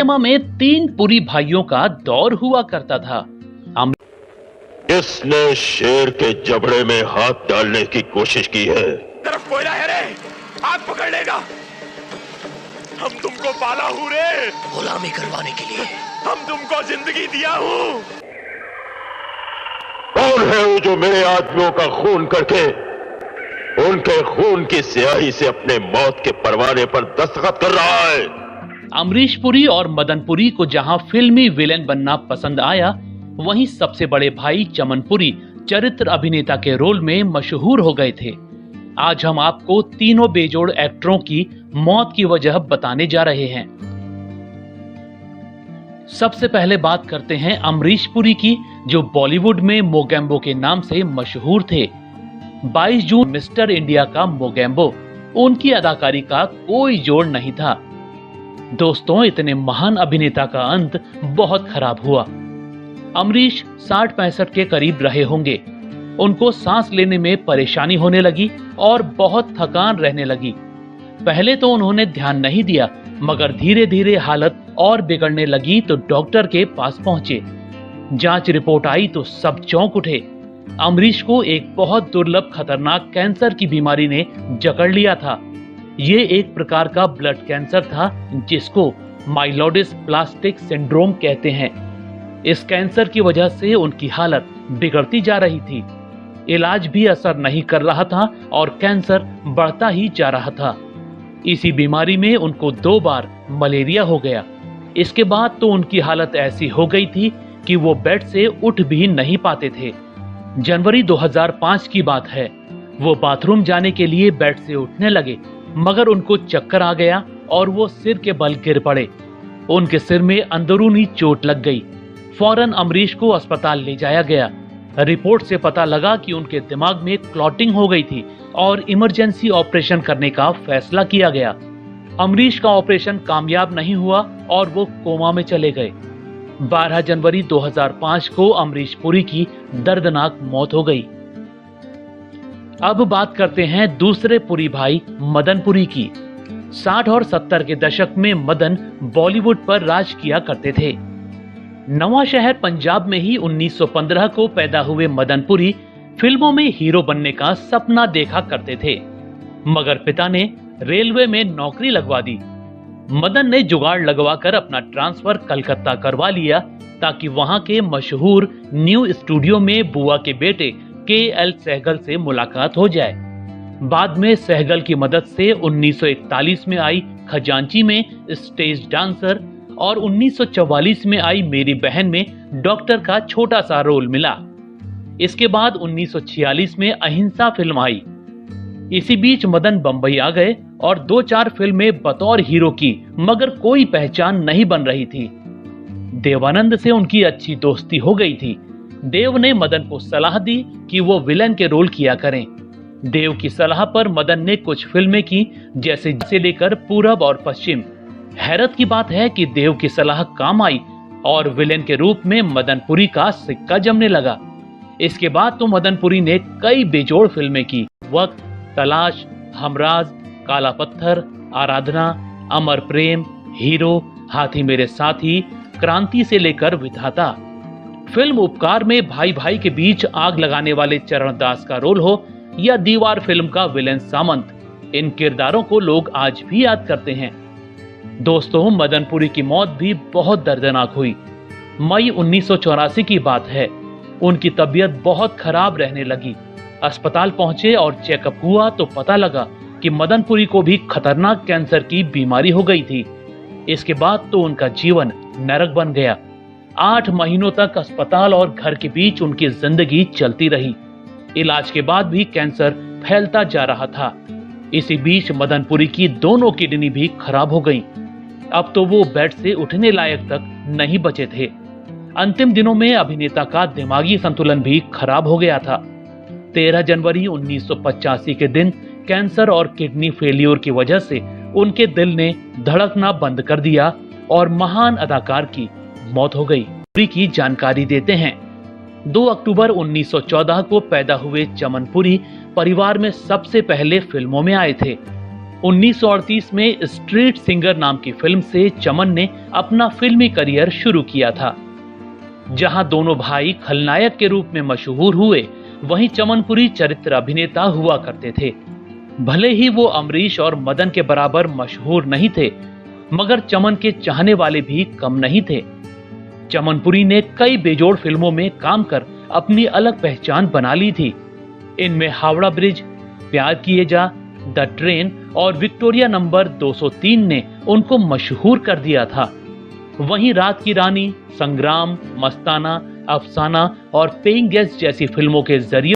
Cinema में 3 पुरी भाइयों का दौर हुआ करता था। किसने शेर के जबड़े में हाथ डालने की कोशिश की है? तरफ कोयला है रे, आग पकड़ लेगा। हम तुमको पाला हूँ रे, गुलामी करवाने के लिए। हम तुमको जिंदगी दिया हूँ। कौन है वो जो मेरे आदमियों का खून करके उनके खून की स्याही से अपने मौत के परवाने पर दस्तखत कर रहा है? अमरीश पुरी और मदन पुरी को जहां फिल्मी विलेन बनना पसंद आया, वहीं सबसे बड़े भाई चमन पुरी चरित्र अभिनेता के रोल में मशहूर हो गए थे। आज हम आपको तीनों बेजोड़ एक्टरों की मौत की वजह बताने जा रहे हैं। सबसे पहले बात करते हैं अमरीश पुरी की, जो बॉलीवुड में मोगैम्बो के नाम से मशहूर थे। 22 जून मिस्टर इंडिया का मोगैम्बो, उनकी अदाकारी का कोई जोड़ नहीं था। दोस्तों, इतने महान अभिनेता का अंत बहुत खराब हुआ। अमरीश 60-65 के करीब रहे होंगे। उनको सांस लेने में परेशानी होने लगी और बहुत थकान रहने लगी। पहले तो उन्होंने ध्यान नहीं दिया, मगर धीरे धीरे हालत और बिगड़ने लगी तो डॉक्टर के पास पहुंचे। जांच रिपोर्ट आई तो सब चौंक उठे। अमरीश को एक बहुत दुर्लभ खतरनाक कैंसर की बीमारी ने जकड़ लिया था। ये एक प्रकार का ब्लड कैंसर था, जिसको माइलोडिस्प्लास्टिक सिंड्रोम कहते हैं। इस कैंसर की वजह से उनकी हालत बिगड़ती जा रही थी। इलाज भी असर नहीं कर रहा था और कैंसर बढ़ता ही जा रहा था। इसी बीमारी में उनको 2 बार मलेरिया हो गया। इसके बाद तो उनकी हालत ऐसी हो गई थी कि वो बेड से उठ भी नहीं पाते थे। जनवरी 2005 की बात है। वो बाथरूम जाने के लिए बेड से उठने लगे, मगर उनको चक्कर आ गया और वो सिर के बल गिर पड़े। उनके सिर में अंदरूनी चोट लग गई। फौरन अमरीश को अस्पताल ले जाया गया। रिपोर्ट से पता लगा कि उनके दिमाग में क्लॉटिंग हो गई थी और इमरजेंसी ऑपरेशन करने का फैसला किया गया। अमरीश का ऑपरेशन कामयाब नहीं हुआ और वो कोमा में चले गए। 12 जनवरी 2005 को अमरीश पुरी की दर्दनाक मौत हो गई। अब बात करते हैं दूसरे पुरी भाई मदन पुरी की। 60 और 70 के दशक में मदन बॉलीवुड पर राज किया करते थे। नवा शहर पंजाब में ही 1915 को पैदा हुए मदन पुरी फिल्मों में हीरो बनने का सपना देखा करते थे, मगर पिता ने रेलवे में नौकरी लगवा दी। मदन ने जुगाड़ लगवाकर अपना ट्रांसफर कलकत्ता करवा लिया, ताकि वहां के मशहूर न्यू स्टूडियो में बुआ के बेटे KL सहगल से मुलाकात हो जाए। बाद में सहगल की मदद से 1941 में आई खजांची में स्टेज डांसर और 1944 में आई मेरी बहन में डॉक्टर का छोटा सा रोल मिला। इसके बाद 1946 में अहिंसा फिल्म आई। इसी बीच मदन बंबई आ गए और 2-4 फिल्में बतौर हीरो की, मगर कोई पहचान नहीं बन रही थी। देवानंद से उनकी अच्छी दोस्ती हो गई थी। देव ने मदन को सलाह दी कि वो विलन के रोल किया करें। देव की सलाह पर मदन ने कुछ फिल्में की, जैसे से लेकर पूरब और पश्चिम। हैरत की बात है कि देव की सलाह काम आई और विलेन के रूप में मदन पुरी का सिक्का जमने लगा। इसके बाद तो मदन पुरी ने कई बेजोड़ फिल्में की। वक्त, तलाश, हमराज, काला पत्थर, आराधना, अमर प्रेम, हीरो, हाथी मेरे साथी, क्रांति से लेकर विधाता। फिल्म उपकार में भाई भाई के बीच आग लगाने वाले चरणदास का रोल हो या दीवार फिल्म का विलेन सामंत, इन किरदारों को लोग आज भी याद करते हैं। दोस्तों, मदन पुरी की मौत भी बहुत दर्दनाक हुई। मई 1984 की बात है। उनकी तबीयत बहुत खराब रहने लगी। अस्पताल पहुंचे और चेकअप हुआ तो पता लगा कि मदन पुरी को भी खतरनाक कैंसर की बीमारी हो गई थी। इसके बाद तो उनका जीवन नरक बन गया। 8 महीनों तक अस्पताल और घर के बीच उनकी जिंदगी चलती रही। इलाज के बाद भी कैंसर फैलता जा रहा था। इसी बीच मदन पुरी की दोनों किडनी भी खराब हो गईं। अब तो वो बेड से उठने लायक तक नहीं बचे थे। अंतिम दिनों में अभिनेता का दिमागी संतुलन भी खराब हो गया था। 13 जनवरी 1985 के दिन कैंसर और किडनी फेलियर की वजह से उनके दिल ने धड़कना बंद कर दिया और महान अदाकार की मौत हो गई। पुरी की जानकारी देते हैं। 2 अक्टूबर 1914 को पैदा हुए चमन पुरी परिवार में सबसे पहले फिल्मों में आए थे। 1938 में स्ट्रीट सिंगर नाम की फिल्म से चमन ने अपना फिल्मी करियर शुरू किया था। जहां दोनों भाई खलनायक के रूप में मशहूर हुए, वहीं चमनपुरी चरित्र अभिनेता हुआ करते थे। भले ही वो अमरीश और मदन के बराबर मशहूर नहीं थे, मगर चमन के चाहने वाले भी कम नहीं थे। चमनपुरी ने कई बेजोड़ फिल्मों में काम कर अपनी अलग पहचान बना ली थी। इनमें हावड़ा ब्रिज, प्यार किए जा, द ट्रेन और विक्टोरिया नंबर 203 ने उनको मशहूर कर दिया था। वहीं रात की रानी, संग्राम, मस्ताना, अफसाना और पेइंग गेस्ट जैसी फिल्मों के जरिए